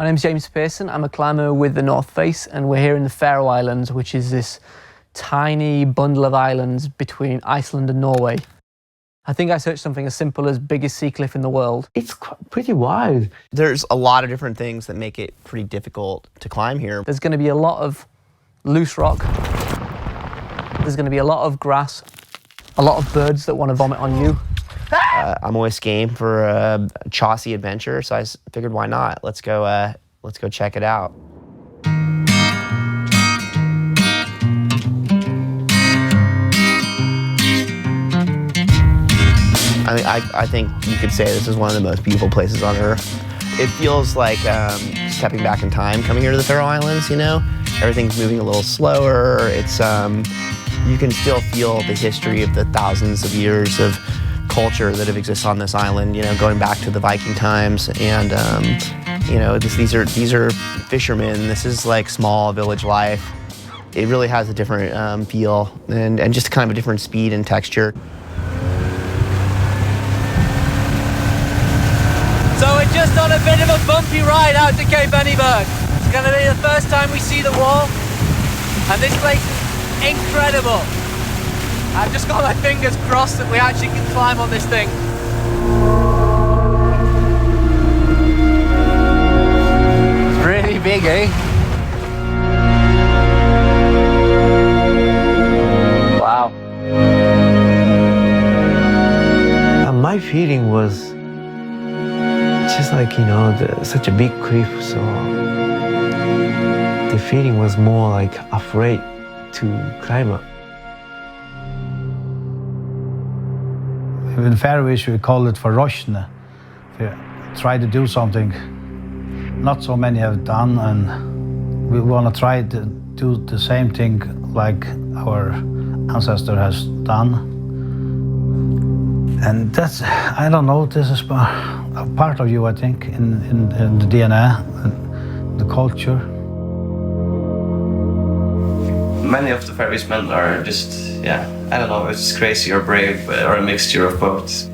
name's James Pearson. I'm a climber with the North Face, and we're here in the Faroe Islands, which is this tiny bundle of islands between Iceland and Norway. I think I searched something as simple as biggest sea cliff in the world. It's pretty wide. There's a lot of different things that make it pretty difficult to climb here. There's going to be a lot of loose rock. There's going to be a lot of grass, a lot of birds that want to vomit on you. I'm always game for a Chaucy adventure, so I figured why not? Let's go check it out. I think you could say this is one of the most beautiful places on Earth. It feels like stepping back in time coming here to the Faroe Islands, you know? Everything's moving a little slower. It's, you can still feel the history of the thousands of years of culture that have existed on this island, you know, going back to the Viking times. And, you know, these are fishermen. This is like small village life. It really has a different feel and just kind of a different speed and texture. So we're just on a bit of a bumpy ride out to Cape Annieberg. It's going to be the first time we see the wall, and this place is incredible. I've just got my fingers crossed that we actually can climb on this thing. It's really big, eh? Wow. And my feeling was just like, you know, such a big cliff, so the feeling was more like afraid to climb up. In Faroese we call it forrosne. Try to do something not so many have done, and we want to try to do the same thing like our ancestor has done. And that's, I don't know, this is a part of you, I think, in the DNA, and the culture. Many of the Faroese men are just, yeah, I don't know, it's crazy or brave or a mixture of both.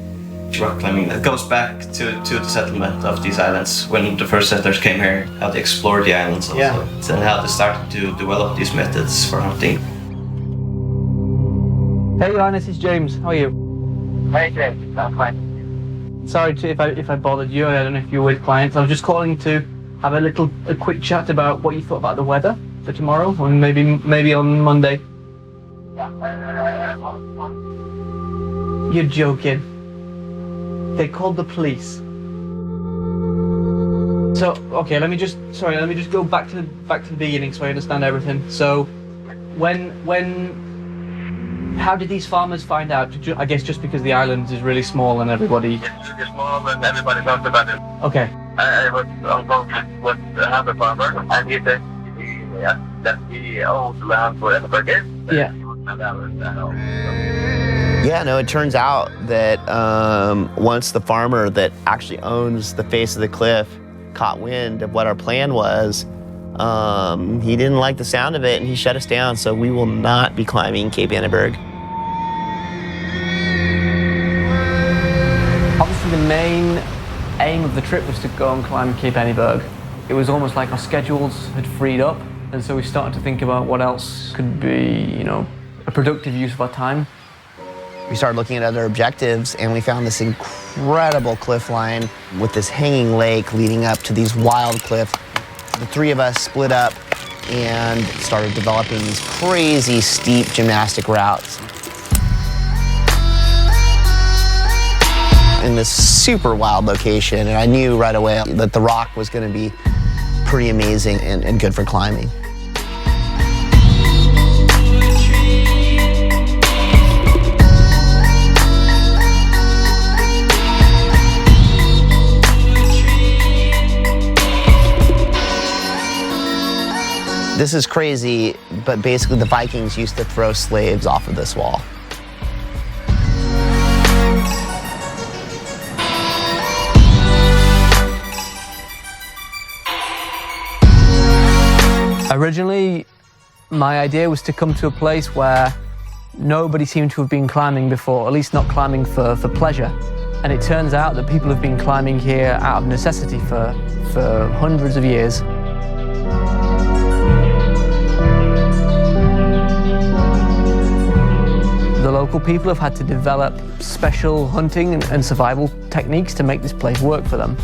Rock climbing, it goes back to the settlement of these islands, when the first settlers came here, how they explored the islands also, yeah, and how they started to develop these methods for hunting. Hey Johannes, it's James. How are you? Hey James, I'm fine. Sorry if I bothered you. I don't know if you're with clients. I was just calling to have a quick chat about what you thought about the weather for tomorrow, or maybe on Monday. You're joking. They called the police. So okay, let me just go back to the beginning so I understand everything. So how did these farmers find out? I guess just because the island is really small and everybody... It's really small and everybody talks about it. Okay. I was on contact with another farmer, and he said that he owned the land for Annieberg is. Yeah. He wouldn't have that at all. Yeah, no, it turns out that once the farmer that actually owns the face of the cliff caught wind of what our plan was, he didn't like the sound of it and he shut us down, so we will not be climbing Cape Annieberg. Obviously the main aim of the trip was to go and climb Cape Annieberg. It was almost like our schedules had freed up, and so we started to think about what else could be, you know, a productive use of our time. We started looking at other objectives, and we found this incredible cliff line with this hanging lake leading up to these wild cliffs. The three of us split up and started developing these crazy steep gymnastic routes in this super wild location, and I knew right away that the rock was going to be pretty amazing and good for climbing. This is crazy, but basically the Vikings used to throw slaves off of this wall. Originally, my idea was to come to a place where nobody seemed to have been climbing before, at least not climbing for pleasure. And it turns out that people have been climbing here out of necessity for hundreds of years. The local people have had to develop special hunting and survival techniques to make this place work for them.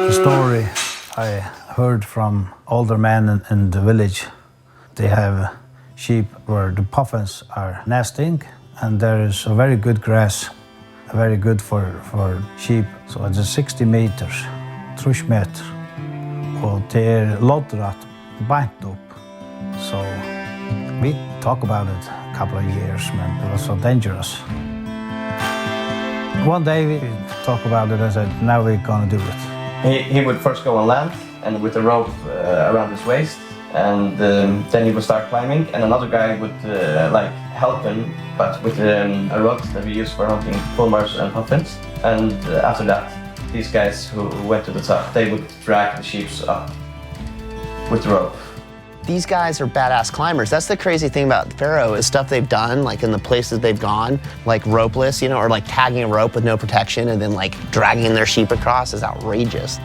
The story I heard from older men in the village, they have sheep where the puffins are nesting, and there is a very good grass, very good for sheep. Så det 60 meters, 30 meter, og det loddrett beint opp. So we talked about it a couple of years, man. It was so dangerous. One day we talked about it and said, now we're gonna do it. He would first go on land and with a rope around his waist, and then he would start climbing, and another guy would like help him, but with a rod that we use for hunting fulmars and puffins. And after that, these guys who went to the top, they would drag the sheep up with the rope. These guys are badass climbers. That's the crazy thing about Faroe is stuff they've done, like in the places they've gone, like ropeless, you know, or like tagging a rope with no protection and then like dragging their sheep across is outrageous.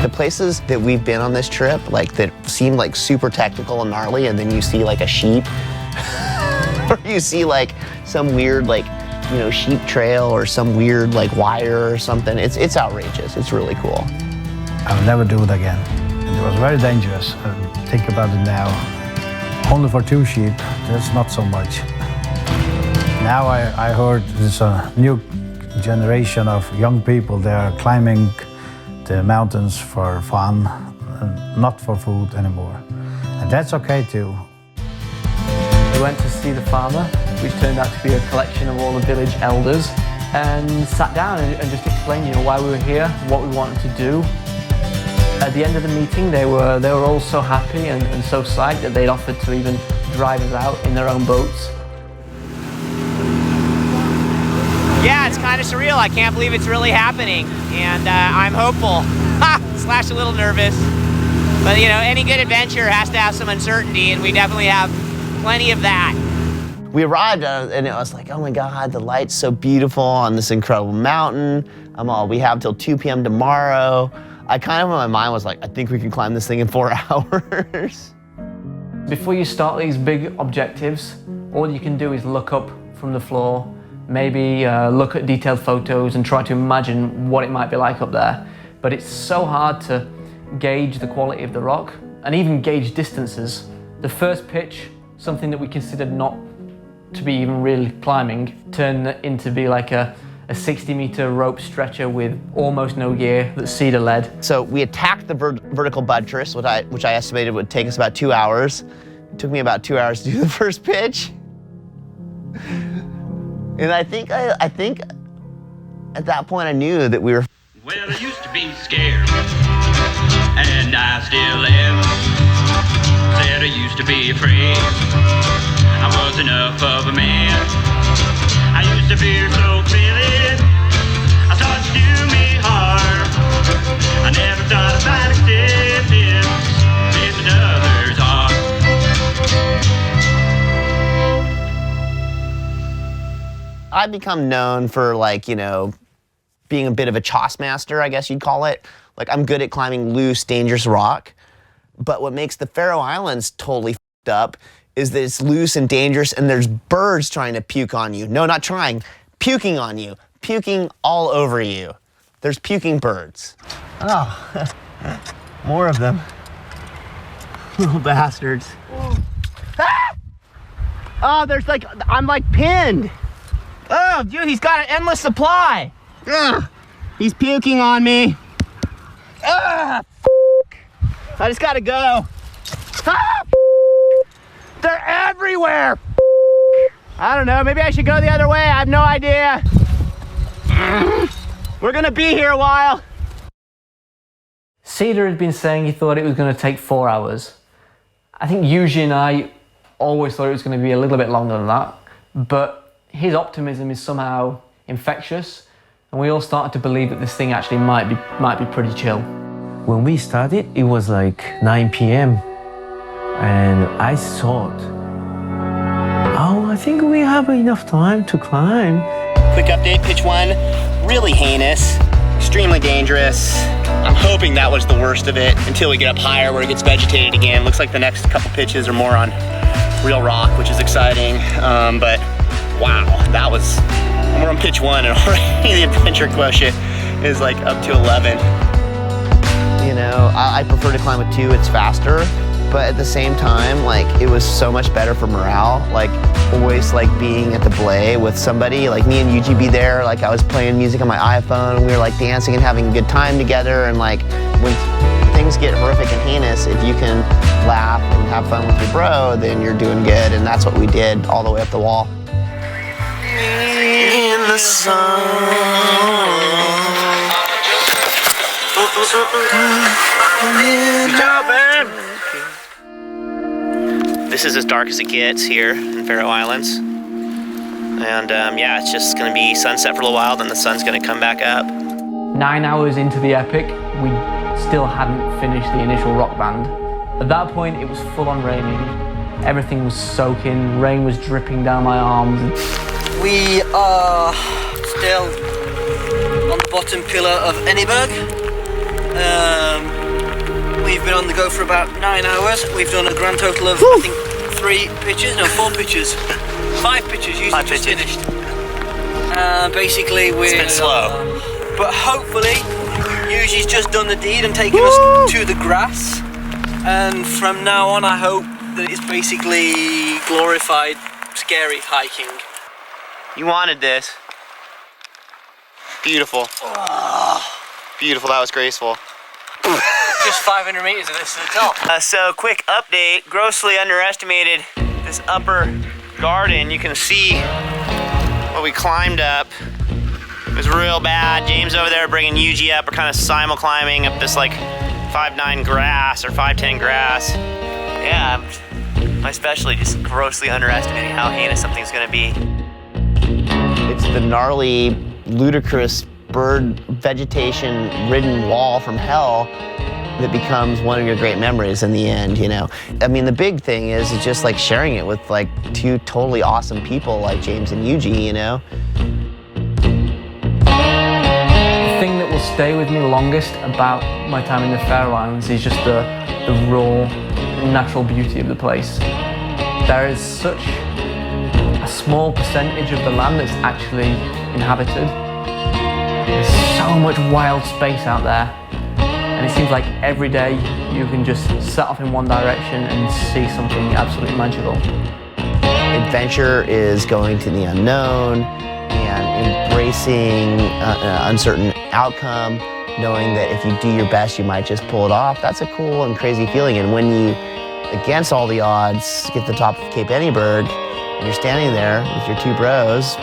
The places that we've been on this trip, like that seem like super technical and gnarly, and then you see like a sheep, or you see like some weird like, you know, sheep trail or some weird like wire or something. It's outrageous. It's really cool. I will never do it again. It was very dangerous. Think about it now. Only for 2 sheep, that's not so much. Now I heard there's a new generation of young people. They are climbing the mountains for fun, not for food anymore. And that's okay too. We went to see the farmer, which turned out to be a collection of all the village elders, and sat down and just explained, you know, why we were here, what we wanted to do. At the end of the meeting, they were all so happy and so psyched that they'd offered to even drive us out in their own boats. Yeah, it's kind of surreal. I can't believe it's really happening, and I'm hopeful, slash a little nervous. But you know, any good adventure has to have some uncertainty, and we definitely have plenty of that. We arrived and it was like, oh my God, the light's so beautiful on this incredible mountain. We have till 2 p.m. tomorrow. I kind of, in my mind was like, I think we can climb this thing in 4 hours. Before you start these big objectives, all you can do is look up from the floor, maybe look at detailed photos and try to imagine what it might be like up there. But it's so hard to gauge the quality of the rock and even gauge distances. The first pitch, something that we considered not to be even really climbing, turned into be like a 60-meter rope stretcher with almost no gear that Cedar led. So we attacked the vertical buttress, which I estimated would take us about 2 hours. It took me about 2 hours to do the first pitch. And I think at that point I knew that we were. Well, I used to be scared, and I still am. Said I used to be afraid. I was enough of a man. I used to fear so feeling. I thought it do me harm. I never thought about acceptance in another's arms. I've become known for, like, you know, being a bit of a choss master, I guess you'd call it. Like, I'm good at climbing loose, dangerous rock. But what makes the Faroe Islands totally f***ed up is that it's loose and dangerous, and there's birds trying to puke on you. No, not trying, puking on you. Puking all over you. There's puking birds. Oh, more of them. Little bastards. Ah! Oh, there's like, I'm like pinned. Oh, dude, he's got an endless supply. Ugh. He's puking on me. Ah, I just gotta go. Ah, they're everywhere. I don't know, maybe I should go the other way. I have no idea. We're gonna be here a while. Cedar had been saying he thought it was going to take 4 hours. I think Yuji and I always thought it was going to be a little bit longer than that, but his optimism is somehow infectious, and we all started to believe that this thing actually might be pretty chill. When we started, it was like 9 p.m. And I thought, oh, I think we have enough time to climb. Quick update, pitch 1, really heinous, extremely dangerous. I'm hoping that was the worst of it until we get up higher where it gets vegetated again. Looks like the next couple pitches are more on real rock, which is exciting. But wow, that was, we're on pitch 1 and already the adventure quotient is like up to 11. You know, I prefer to climb with 2, it's faster. But at the same time, like, it was so much better for morale. Like, always like being at the belay with somebody, like me and Yuji be there, like I was playing music on my iPhone, and we were like dancing and having a good time together. And like, when things get horrific and heinous, if you can laugh and have fun with your bro, then you're doing good. And that's what we did all the way up the wall. In the sun. Good job, man. This is as dark as it gets here in Faroe Islands. And yeah, it's just gonna be sunset for a little while, then the sun's gonna come back up. 9 hours into the epic, we still hadn't finished the initial rock band. At that point, it was full on raining. Everything was soaking, rain was dripping down my arms. We are still on the bottom pillar of Enneberg. We've been on the go for about 9 hours. We've done a grand total of, I think, 4 pitches. 5 pitches, usually just finished. Basically, we're... It's been slow. But hopefully, Yuji's just done the deed and taken us to the grass. And from now on, I hope that it's basically glorified, scary hiking. You wanted this. Beautiful. Beautiful, that was graceful. Just 500 meters of this to the top. So quick update, grossly underestimated this upper garden. You can see what we climbed up. It was real bad. James over there bringing Yuji up. We're kind of simul climbing up this like 5'9" grass or 5'10" grass. Yeah, I'm especially just grossly underestimating how heinous something's gonna be. It's the gnarly, ludicrous bird vegetation-ridden wall from hell that becomes one of your great memories in the end, you know. I mean, the big thing is just like sharing it with like 2 totally awesome people like James and Yuji, you know. The thing that will stay with me longest about my time in the Faroe Islands is just the raw, natural beauty of the place. There is such a small percentage of the land that's actually inhabited. There's so much wild space out there. And it seems like every day you can just set off in one direction and see something absolutely magical. Adventure is going to the unknown and embracing an uncertain outcome, knowing that if you do your best, you might just pull it off. That's a cool and crazy feeling. And when you, against all the odds, get to the top of Cape Enneberg, and you're standing there with your 2 bros,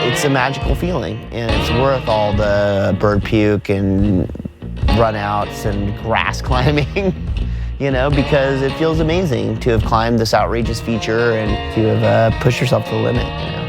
it's a magical feeling. And it's worth all the bird puke and runouts and grass climbing, you know, because it feels amazing to have climbed this outrageous feature and to have pushed yourself to the limit, you know.